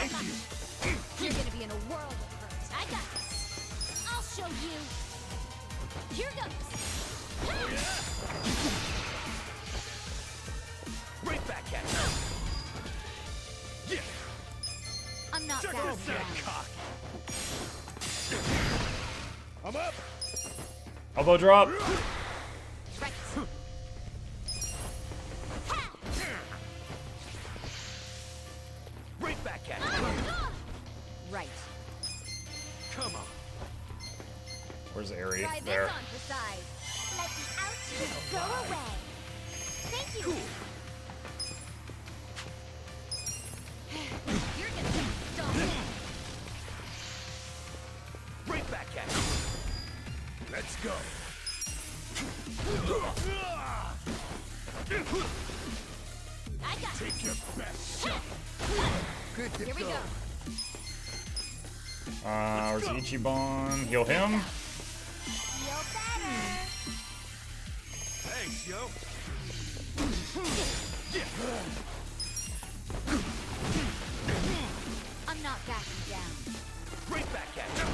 Thank you. You're gonna be in a world of hurt. I got this. I'll show you. Here goes. Oh, yeah. Right back at you. Yeah. I'm not Check backing this out, down. cock. I'm up. Elbow drop. Right. Right back at you. Right. Come on. Where's Aerie? Try There. this on for size. Let the ouchies go away. Thank you. Cool. You're gonna get stomped. Right back at you. Let's go. I got it. Take your best shot. Good to Here we go. Where's Ichiban? Heal him. Feel better. Thanks, yo. I'm not backing down. Right back at you.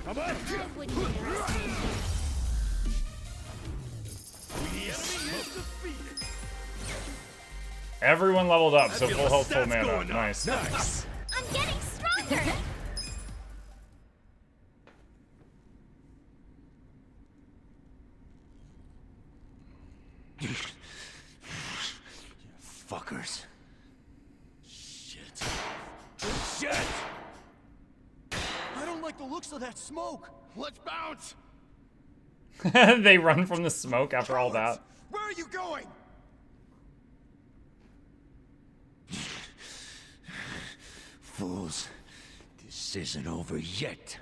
I'm up. I wouldn't understand. The enemy is defeated. Everyone leveled up, I so feel full the health, full stats mana. going up. Nice. Nice. I'm getting stronger. You fuckers. Shit. Shit! I don't like the looks of that smoke. Let's bounce. They run from the smoke after all that. Where are you going? Fools. This isn't over yet.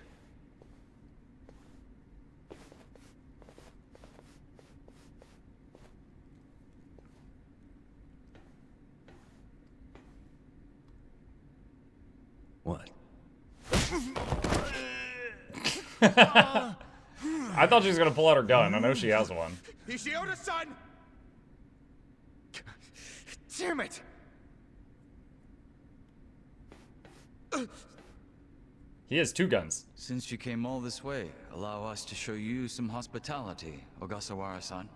What? I thought she was gonna pull out her gun. I know she has one. Ishioda-san! Damn it! He has two guns. Since you came all this way, allow us to show you some hospitality, Ogasawara-san.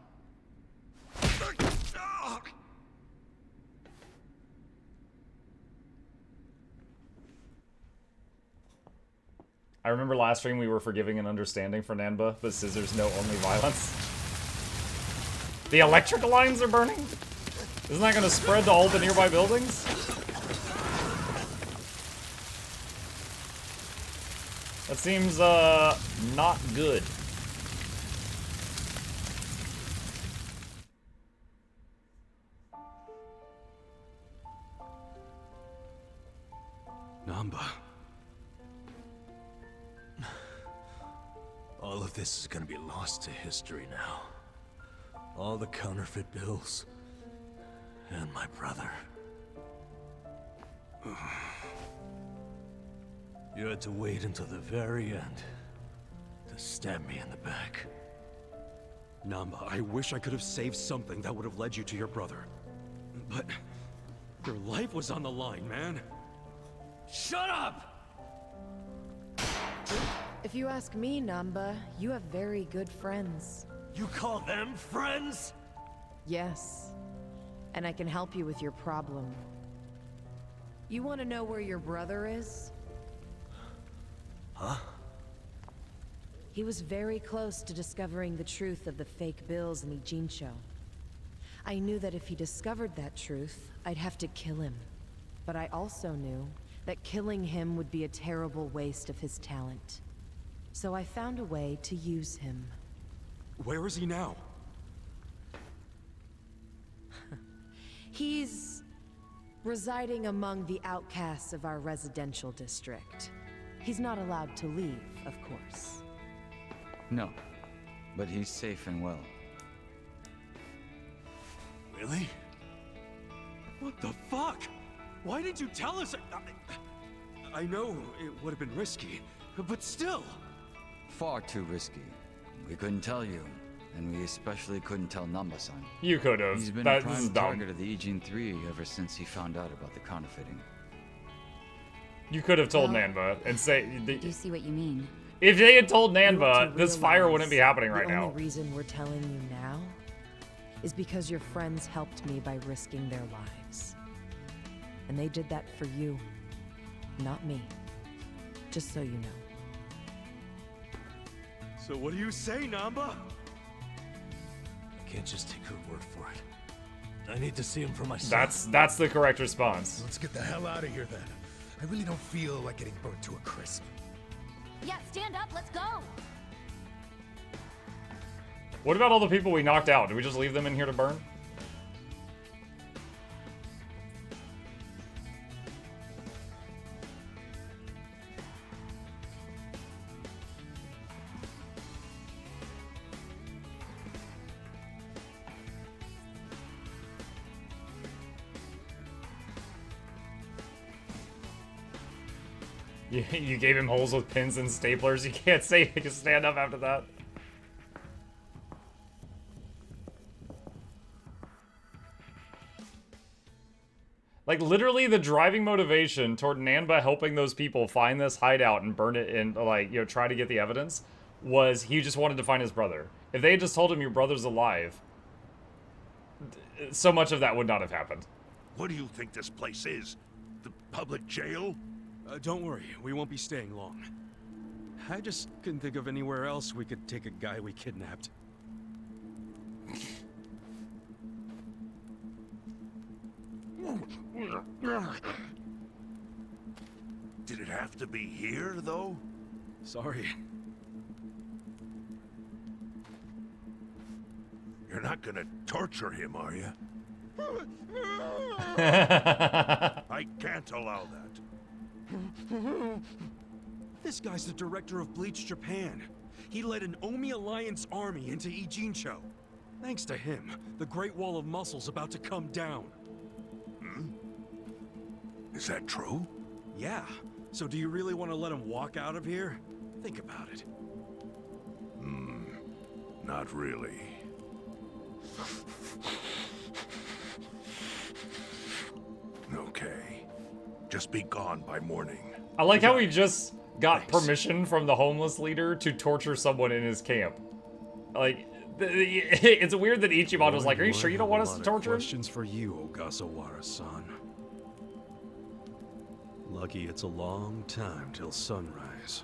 I remember last stream we were forgiving and understanding for Nanba, but scissors know only violence. The electrical lines are burning? Isn't that gonna spread to all the nearby buildings? That seems, not good. Namba. All of this is gonna be lost to history now. All the counterfeit bills. And my brother. You had to wait until the very end to stab me in the back. Namba, I wish I could have saved something that would have led you to your brother. But your life was on the line, man. Shut up! If you ask me, Namba, you have very good friends. You call them friends? Yes. And I can help you with your problem. You want to know where your brother is? Huh? He was very close to discovering the truth of the fake bills in Ijincho. I knew that if he discovered that truth, I'd have to kill him. But I also knew that killing him would be a terrible waste of his talent. So I found a way to use him. Where is he now? He's residing among the outcasts of our residential district. He's not allowed to leave, of course. No, but he's safe and well. Really? What the fuck? Why didn't you tell us? I know it would have been risky, but still. Far too risky. We couldn't tell you, and we especially couldn't tell Namba-san. You could have. He's been This a is prime dumb. target of the Ijin 3 ever since he found out about the counterfeiting. You could have told Well, Nanba and say... I do see what you mean. If they had told You want Nanba, to this fire realize wouldn't be happening right The now. only reason we're telling you now is because your friends helped me by risking their lives. And they did that for you, not me. Just so you know. So what do you say, Namba? I can't just take her word for it. I need to see him for myself. That's the correct response. Let's get the hell out of here then. I really don't feel like getting burnt to a crisp. Yeah, stand up, let's go! What about all the people we knocked out? Do we just leave them in here to burn? You gave him holes with pins and staplers. You can't say you can stand up after that. Like, literally, the driving motivation toward Nanba helping those people find this hideout and burn it and, like, you know, try to get the evidence was he just wanted to find his brother. If they had just told him your brother's alive, so much of that would not have happened. What do you think this place is? The public jail? Don't worry, we won't be staying long. I just couldn't think of anywhere else we could take a guy we kidnapped. Did it have to be here, though? Sorry. You're not gonna torture him, are you? I can't allow that. This guy's the director of Bleach Japan. He led an Omi Alliance army into Ijincho. Thanks to him, the Great Wall of Muscle's about to come down. Is that true? Yeah. So do you really want to let him walk out of here? Think about it. Not really. Okay. Just be gone by morning. I like how he just got permission from the homeless leader to torture someone in his camp. Like, it's weird that Ichiban was like, are you sure you don't want us to torture him? Questions for you, Ogasawara-san. Lucky it's a long time till sunrise.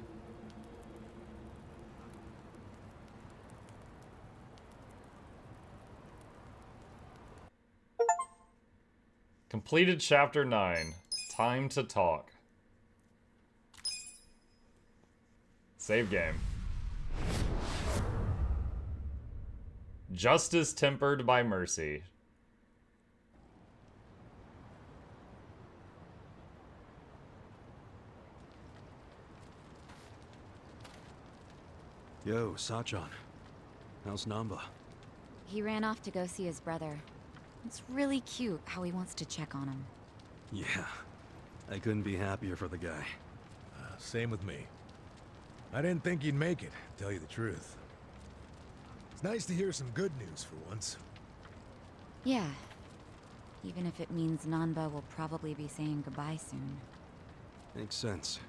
Completed chapter 9. Time to talk. Save game. Justice tempered by mercy. Yo, Sachan. How's Namba? He ran off to go see his brother. It's really cute how he wants to check on him. Yeah. I couldn't be happier for the guy. Same with me. I didn't think he'd make it, to tell you the truth. It's nice to hear some good news for once. Yeah. Even if it means Nanba will probably be saying goodbye soon. Makes sense.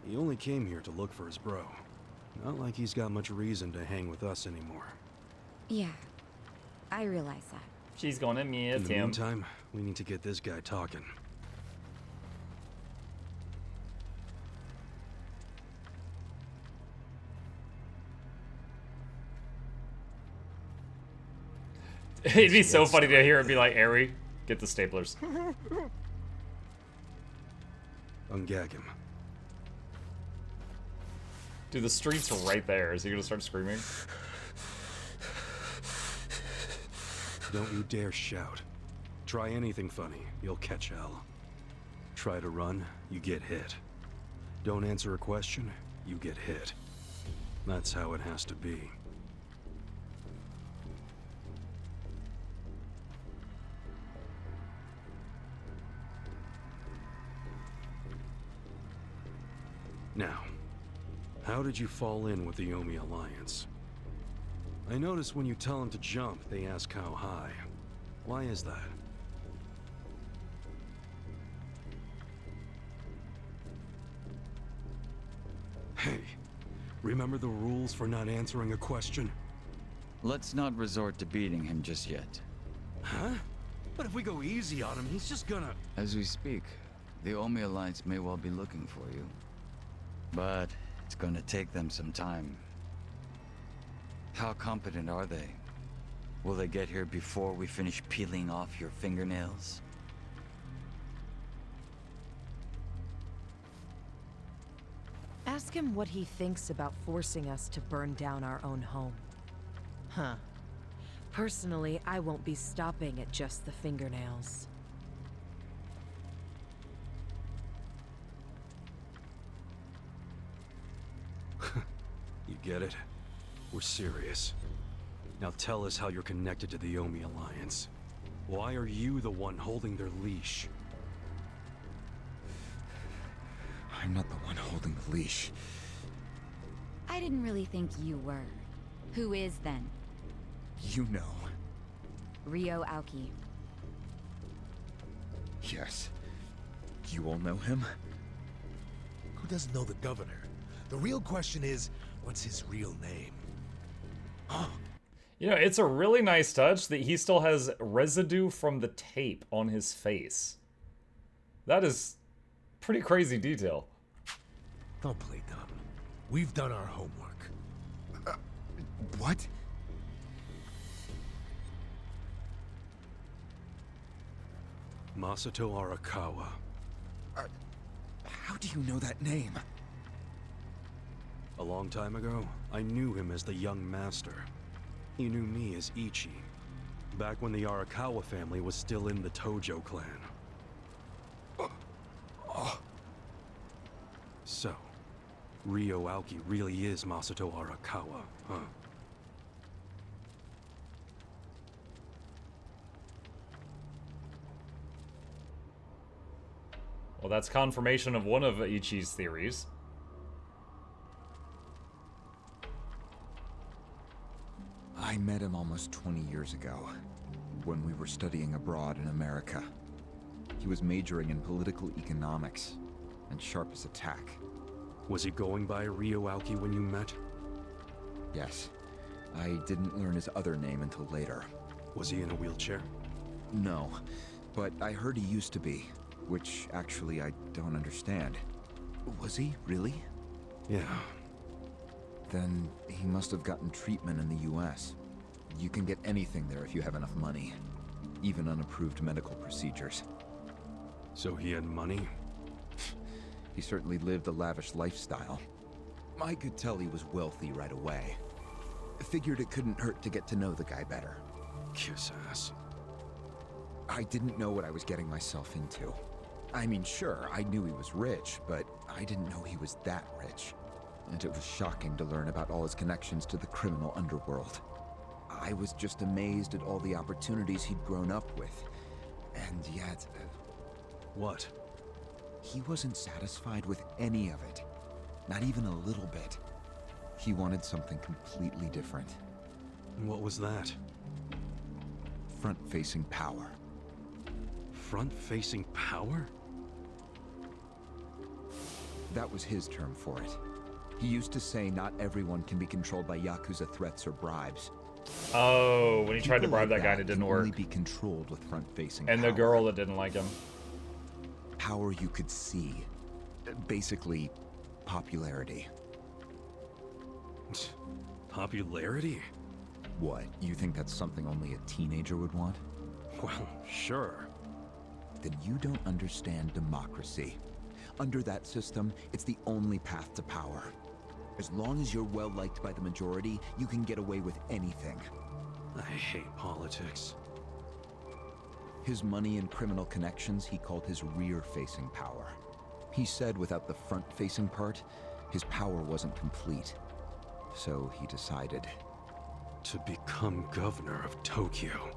He only came here to look for his bro. Not like he's got much reason to hang with us anymore. Yeah. I realize that. She's gonna In miss the him. meantime, we need to get this guy talking. It'd be so funny to hear it be like, Ari, get the staplers. Ungag him. Dude, the street's right there. Is he gonna start screaming? Don't you dare shout. Try anything funny, you'll catch hell. Try to run, you get hit. Don't answer a question, you get hit. That's how it has to be. Now, how did you fall in with the Omi Alliance? I notice when you tell them to jump, they ask how high. Why is that? Remember the rules for not answering a question? Let's not resort to beating him just yet. Huh? But if we go easy on him, he's just gonna... As we speak, the Omi Alliance may well be looking for you. But it's gonna take them some time. How competent are they? Will they get here before we finish peeling off your fingernails? Ask him what he thinks about forcing us to burn down our own home. Huh. Personally, I won't be stopping at just the fingernails. You get it? We're serious. Now tell us how you're connected to the Omi Alliance. Why are you the one holding their leash? I'm not the one holding the leash. I didn't really think you were. Who is then? You know. Ryo Aoki. Yes. You all know him? Who doesn't know the governor? The real question is, what's his real name? You know, it's a really nice touch that he still has residue from the tape on his face. That is pretty crazy detail. Don't play dumb. We've done our homework. What? Masato Arakawa. How do you know that name? A long time ago, I knew him as the young master. He knew me as Ichi, back when the Arakawa family was still in the Tojo clan. So, Ryo Aoki really is Masato Arakawa, huh? Well, that's confirmation of one of Ichi's theories. I met him almost 20 years ago, when we were studying abroad in America. He was majoring in political economics, and sharp as a tack. Was he going by Ryo Aoki when you met? Yes. I didn't learn his other name until later. Was he in a wheelchair? No, but I heard he used to be, which actually I don't understand. Was he, really? Yeah. Then he must have gotten treatment in the US. You can get anything there if you have enough money. Even unapproved medical procedures. So he had money? He certainly lived a lavish lifestyle. I could tell he was wealthy right away. Figured it couldn't hurt to get to know the guy better. Kiss ass. I didn't know what I was getting myself into. I mean, sure, I knew he was rich, but I didn't know he was that rich. And it was shocking to learn about all his connections to the criminal underworld. I was just amazed at all the opportunities he'd grown up with. And yet... What? He wasn't satisfied with any of it. Not even a little bit. He wanted something completely different. What was that? Front-facing power. Front-facing power? That was his term for it. He used to say not everyone can be controlled by Yakuza threats or bribes. Oh, when he tried to People bribe like that guy and it didn't can work. only be controlled with front-facing And power. the girl that didn't like him. Power you could see. Basically, popularity. Popularity? What, you think that's something only a teenager would want? Well, sure. Then you don't understand democracy. Under that system, it's the only path to power. As long as you're well-liked by the majority, you can get away with anything. I hate politics. His money and criminal connections he called his rear-facing power. He said without the front-facing part, his power wasn't complete. So he decided... To become governor of Tokyo.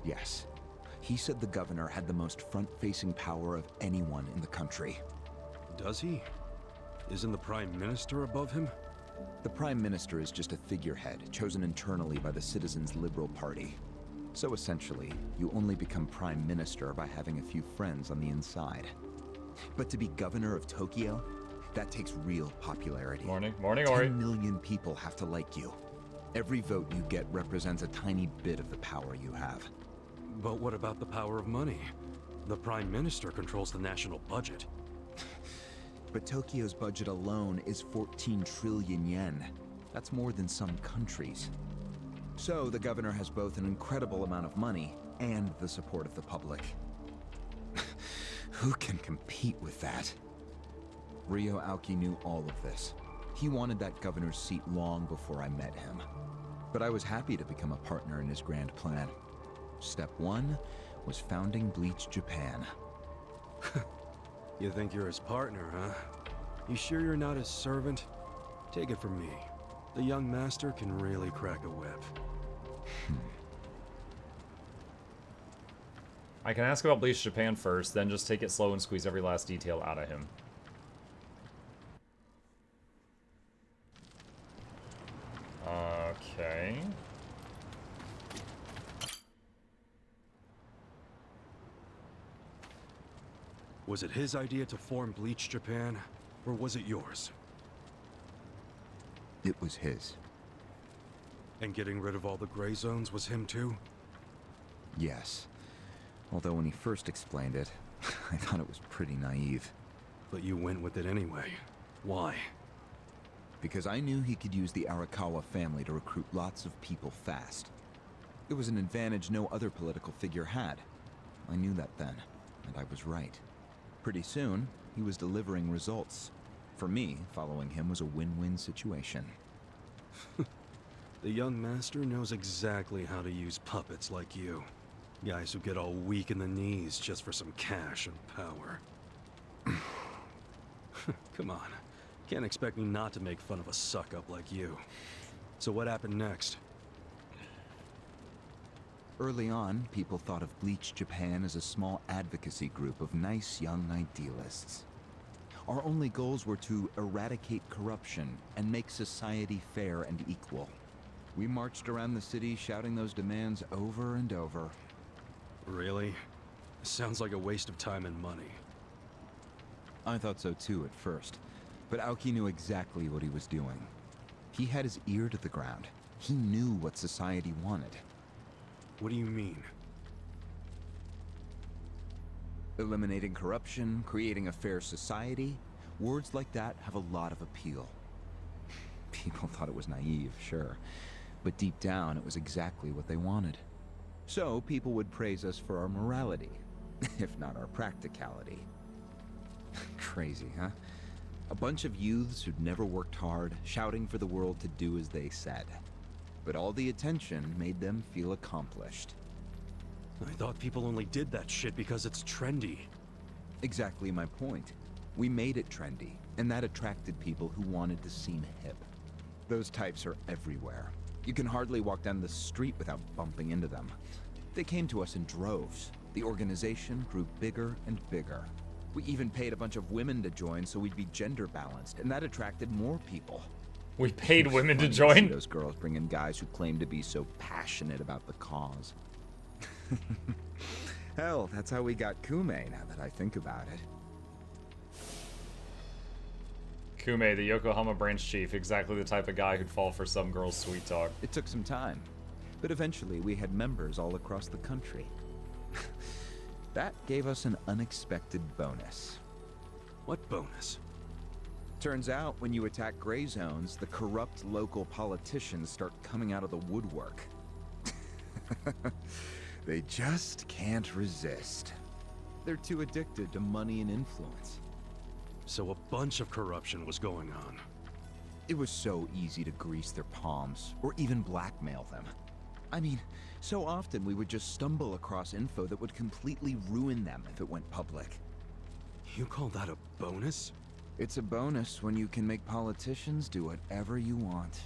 Yes. He said the governor had the most front-facing power of anyone in the country. Does he? Isn't the Prime Minister above him? The Prime Minister is just a figurehead, chosen internally by the Citizens' Liberal Party. So essentially, you only become Prime Minister by having a few friends on the inside. But to be governor of Tokyo, That takes real popularity. Morning, Ori. 10 million people have to like you. Every vote you get represents a tiny bit of the power you have. But what about the power of money? The Prime Minister controls the national budget. But Tokyo's budget alone is 14 trillion yen. That's more than some countries. So the governor has both an incredible amount of money and the support of the public. Who can compete with that? Ryo Aoki knew all of this. He wanted that governor's seat long before I met him. But I was happy to become a partner in his grand plan. Step one was founding Bleach Japan. You think you're his partner, huh? You sure you're not his servant? Take it from me. The young master can really crack a whip. I can ask about Bleach Japan first, then just take it slow and squeeze every last detail out of him. Okay. Was it his idea to form Bleach Japan, or was it yours? It was his. And getting rid of all the gray zones was him too? Yes. Although when he first explained it, I thought it was pretty naive. But you went with it anyway. Why? Because I knew he could use the Arakawa family to recruit lots of people fast. It was an advantage no other political figure had. I knew that then, and I was right. Pretty soon, he was delivering results. For me, following him was a win-win situation. The young master knows exactly how to use puppets like you. Guys who get all weak in the knees just for some cash and power. Come on. Can't expect me not to make fun of a suck-up like you. So what happened next? Early on, people thought of Bleach Japan as a small advocacy group of nice young idealists. Our only goals were to eradicate corruption and make society fair and equal. We marched around the city shouting those demands over and over. Really? Sounds like a waste of time and money. I thought so too at first, but Aoki knew exactly what he was doing. He had his ear to the ground. He knew what society wanted. What do you mean? Eliminating corruption, creating a fair society, words like that have a lot of appeal. People thought it was naive, sure, but deep down it was exactly what they wanted. So people would praise us for our morality, if not our practicality. Crazy, huh? A bunch of youths who'd never worked hard, shouting for the world to do as they said. But all the attention made them feel accomplished. I thought people only did that shit because it's trendy. Exactly my point. We made it trendy, and that attracted people who wanted to seem hip. Those types are everywhere. You can hardly walk down the street without bumping into them. They came to us in droves. The organization grew bigger and bigger. We even paid a bunch of women to join so we'd be gender balanced, and that attracted more people. We paid women to See join? those girls bring in guys who claim to be so passionate about the cause. Hell, that's how we got Kume, now that I think about it. Kume, the Yokohama branch chief, exactly the type of guy who'd fall for some girl's sweet talk. It took some time, but eventually we had members all across the country. That gave us an unexpected bonus. What bonus? Turns out, when you attack gray zones, the corrupt local politicians start coming out of the woodwork. They just can't resist. They're too addicted to money and influence. So a bunch of corruption was going on. It was so easy to grease their palms, or even blackmail them. I mean, so often we would just stumble across info that would completely ruin them if it went public. You call that a bonus? It's a bonus when you can make politicians do whatever you want.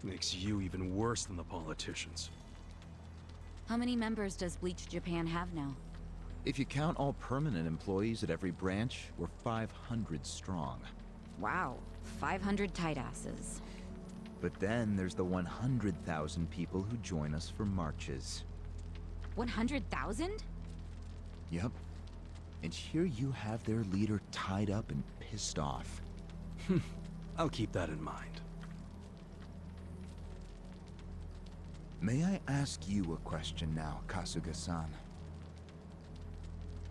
Makes you even worse than the politicians. How many members does Bleach Japan have now? If you count all permanent employees at every branch, we're 500 strong. Wow, 500 tight asses. But then there's the 100,000 people who join us for marches. 100,000? Yep. And here you have their leader tied up and pissed off. I'll keep that in mind. May I ask you a question now, Kasuga-san?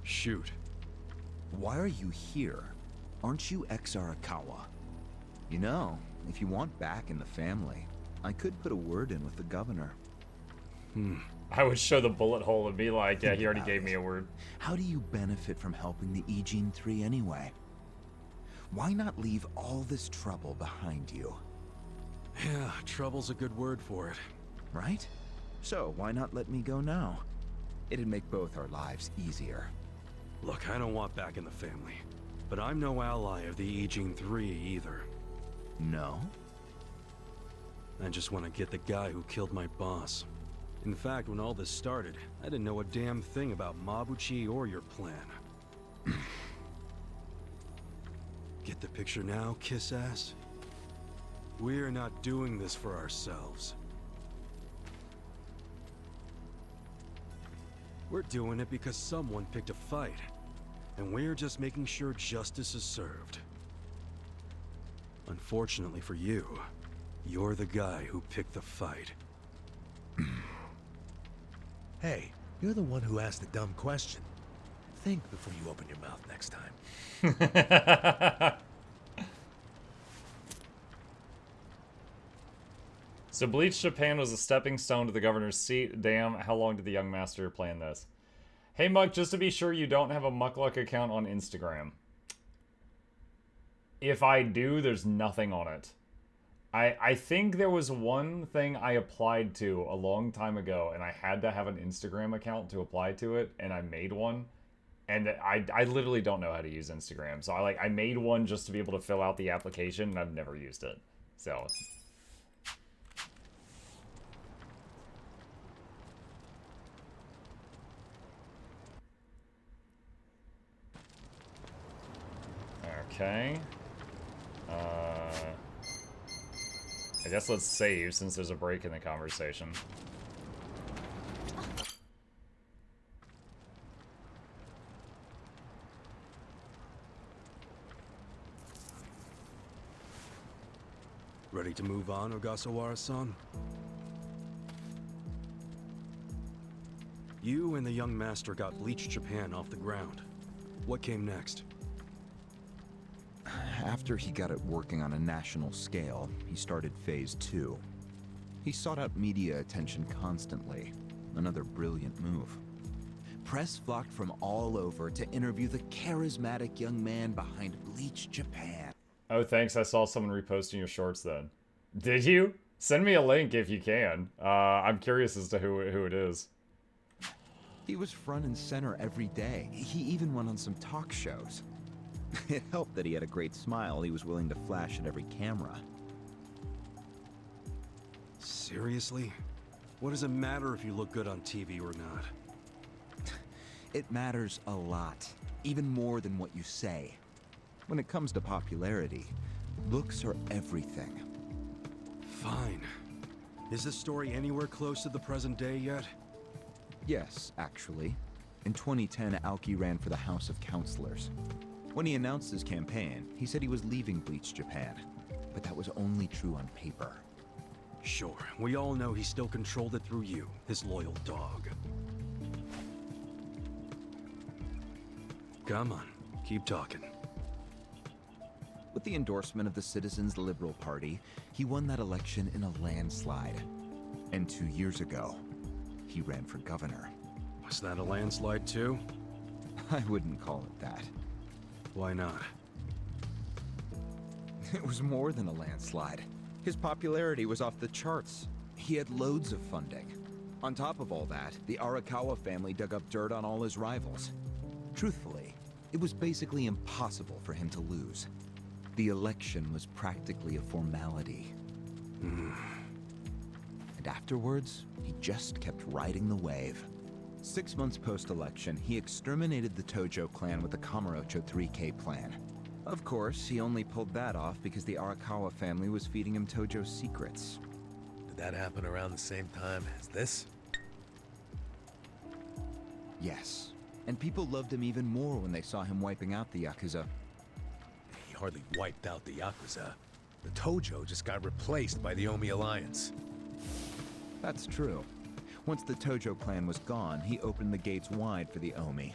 Shoot. Why are you here? Aren't you ex-Arakawa? You know, if you want back in the family, I could put a word in with the governor. I would show the bullet hole and be like, yeah, he already gave me a word. How do you benefit from helping the Ijin 3 anyway? Why not leave all this trouble behind you? Yeah, trouble's a good word for it. Right? So why not let me go now? It'd make both our lives easier. Look, I don't want back in the family. But I'm no ally of the Ijin 3 either. No? I just want to get the guy who killed my boss. In fact, when all this started, I didn't know a damn thing about Mabuchi or your plan. Get the picture now, kiss ass? We're not doing this for ourselves. We're doing it because someone picked a fight. And we're just making sure justice is served. Unfortunately for you, you're the guy who picked the fight. Hey, you're the one who asked the dumb question. Think before you open your mouth next time. So Bleach Japan was a stepping stone to the governor's seat. Damn, how long did the young master plan this? Hey Muck, just to be sure you don't have a Mukluk account on Instagram. If I do, there's nothing on it. I think there was one thing I applied to a long time ago, and I had to have an Instagram account to apply to it, and I made one. And I literally don't know how to use Instagram. So I made one just to be able to fill out the application, and I've never used it. So... Okay. I guess let's save since there's a break in the conversation. Ready to move on, Ogasawara-san? You and the young master got Bleach Japan off the ground. What came next? After he got it working on a national scale, he started Phase 2. He sought out media attention constantly. Another brilliant move. Press flocked from all over to interview the charismatic young man behind Bleach Japan. Oh, thanks. I saw someone reposting your shorts then. Did you? Send me a link if you can. I'm curious as to who it is. He was front and center every day. He even went on some talk shows. It helped that he had a great smile he was willing to flash at every camera. Seriously? What does it matter if you look good on TV or not? It matters a lot, even more than what you say. When it comes to popularity, looks are everything. Fine. Is this story anywhere close to the present day yet? Yes, actually. In 2010, Aoki ran for the House of Councilors. When he announced his campaign, he said he was leaving Bleach Japan. But that was only true on paper. Sure, we all know he still controlled it through you, his loyal dog. Come on, keep talking. With the endorsement of the Citizens Liberal Party, he won that election in a landslide. And 2 years ago, he ran for governor. Was that a landslide too? I wouldn't call it that. Why not? It was more than a landslide. His popularity was off the charts. He had loads of funding. On top of all that, the Arakawa family dug up dirt on all his rivals. Truthfully, it was basically impossible for him to lose. The election was practically a formality. And afterwards, he just kept riding the wave. 6 months post-election, he exterminated the Tojo clan with the Kamurocho 3K plan. Of course, he only pulled that off because the Arakawa family was feeding him Tojo secrets. Did that happen around the same time as this? Yes. And people loved him even more when they saw him wiping out the Yakuza. He hardly wiped out the Yakuza. The Tojo just got replaced by the Omi Alliance. That's true. Once the Tojo clan was gone, he opened the gates wide for the Omi.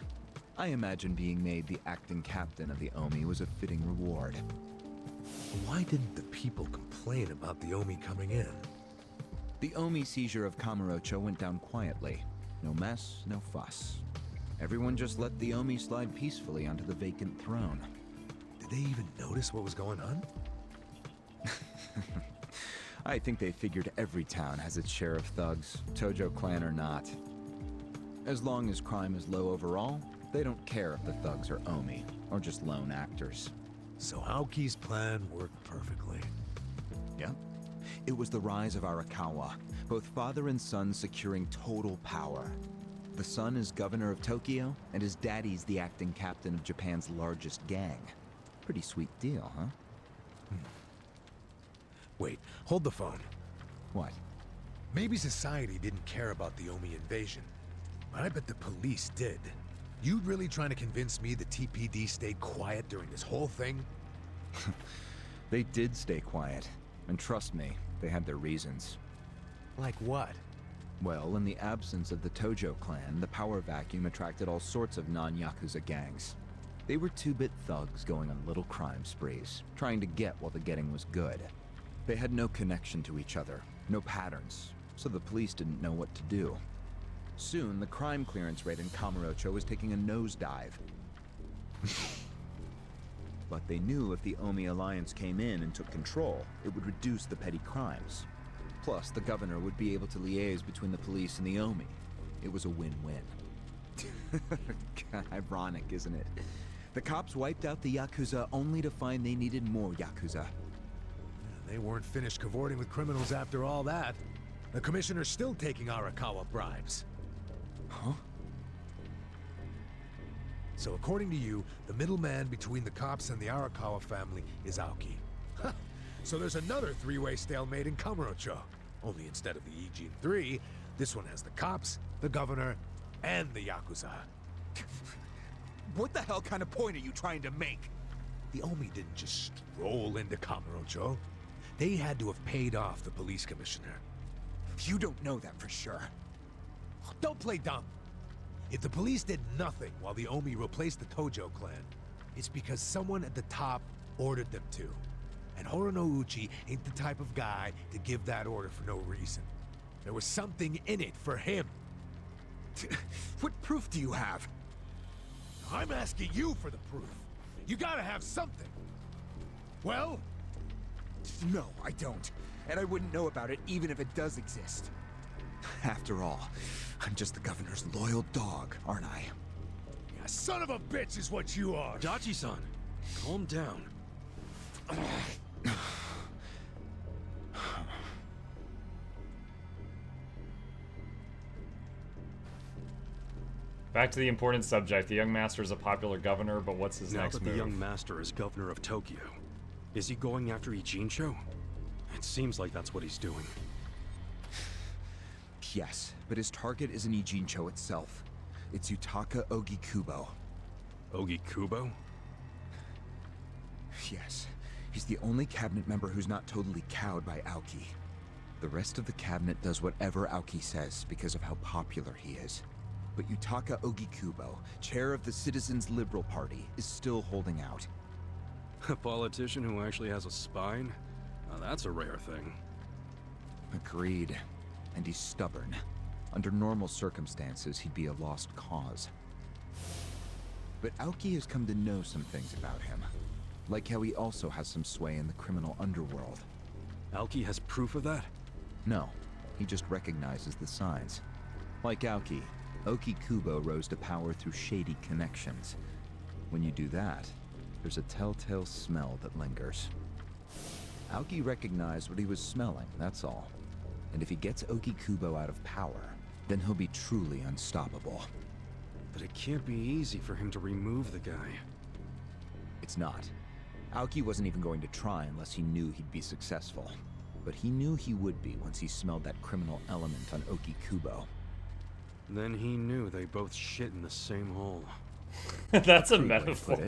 I imagine being made the acting captain of the Omi was a fitting reward. Why didn't the people complain about the Omi coming in? The Omi seizure of Kamurocho went down quietly. No mess, no fuss. Everyone just let the Omi slide peacefully onto the vacant throne. Did they even notice what was going on? I think they figured every town has its share of thugs, Tojo clan or not. As long as crime is low overall, they don't care if the thugs are Omi, or just lone actors. So Aoki's plan worked perfectly. Yeah. It was the rise of Arakawa, both father and son securing total power. The son is governor of Tokyo, and his daddy's the acting captain of Japan's largest gang. Pretty sweet deal, huh? Wait, hold the phone. What? Maybe society didn't care about the Omi invasion, but I bet the police did. You really trying to convince me the TPD stayed quiet during this whole thing? They did stay quiet, and trust me, they had their reasons. Like what? Well, in the absence of the Tojo clan, the power vacuum attracted all sorts of non-Yakuza gangs. They were two-bit thugs going on little crime sprees, trying to get while the getting was good. They had no connection to each other, no patterns, so the police didn't know what to do. Soon, the crime clearance rate in Kamurocho was taking a nosedive. But they knew if the Omi Alliance came in and took control, it would reduce the petty crimes. Plus, the governor would be able to liaise between the police and the Omi. It was a win-win. Ironic, isn't it? The cops wiped out the Yakuza only to find they needed more Yakuza. They weren't finished cavorting with criminals after all that. The commissioner's still taking Arakawa bribes. Huh? So according to you, the middleman between the cops and the Arakawa family is Aoki. So there's another three-way stalemate in Kamurocho. Only instead of the Ijin 3, this one has the cops, the governor, and the Yakuza. What the hell kind of point are you trying to make? The Omi didn't just stroll into Kamurocho. They had to have paid off the police commissioner. You don't know that for sure. Don't play dumb. If the police did nothing while the Omi replaced the Tojo clan, it's because someone at the top ordered them to. And Horonouchi ain't the type of guy to give that order for no reason. There was something in it for him. What proof do you have? I'm asking you for the proof. You gotta have something. Well? No, I don't. And I wouldn't know about it even if it does exist. After all, I'm just the governor's loyal dog, aren't I? Yeah, son of a bitch is what you are. Dachi-san, calm down. Back to the important subject. The young master is a popular governor, but what's his Now next that move? the young master is governor of Tokyo, is he going after Ijincho? It seems like that's what he's doing. Yes, but his target isn't Ijincho itself. It's Yutaka Ogikubo. Ogikubo? Yes, he's the only cabinet member who's not totally cowed by Aoki. The rest of the cabinet does whatever Aoki says because of how popular he is. But Yutaka Ogikubo, chair of the Citizens Liberal Party, is still holding out. A politician who actually has a spine? Now that's a rare thing. Agreed. And he's stubborn. Under normal circumstances, he'd be a lost cause. But Aoki has come to know some things about him. Like how he also has some sway in the criminal underworld. Aoki has proof of that? No, he just recognizes the signs. Like Aoki, Ogikubo rose to power through shady connections. When you do that, there's a telltale smell that lingers. Aoki recognized what he was smelling, that's all. And if he gets Ogikubo out of power, then he'll be truly unstoppable. But it can't be easy for him to remove the guy. It's not. Aoki wasn't even going to try unless he knew he'd be successful. But he knew he would be once he smelled that criminal element on Ogikubo. Then he knew they both shit in the same hole. That's a Good way to put metaphor. it.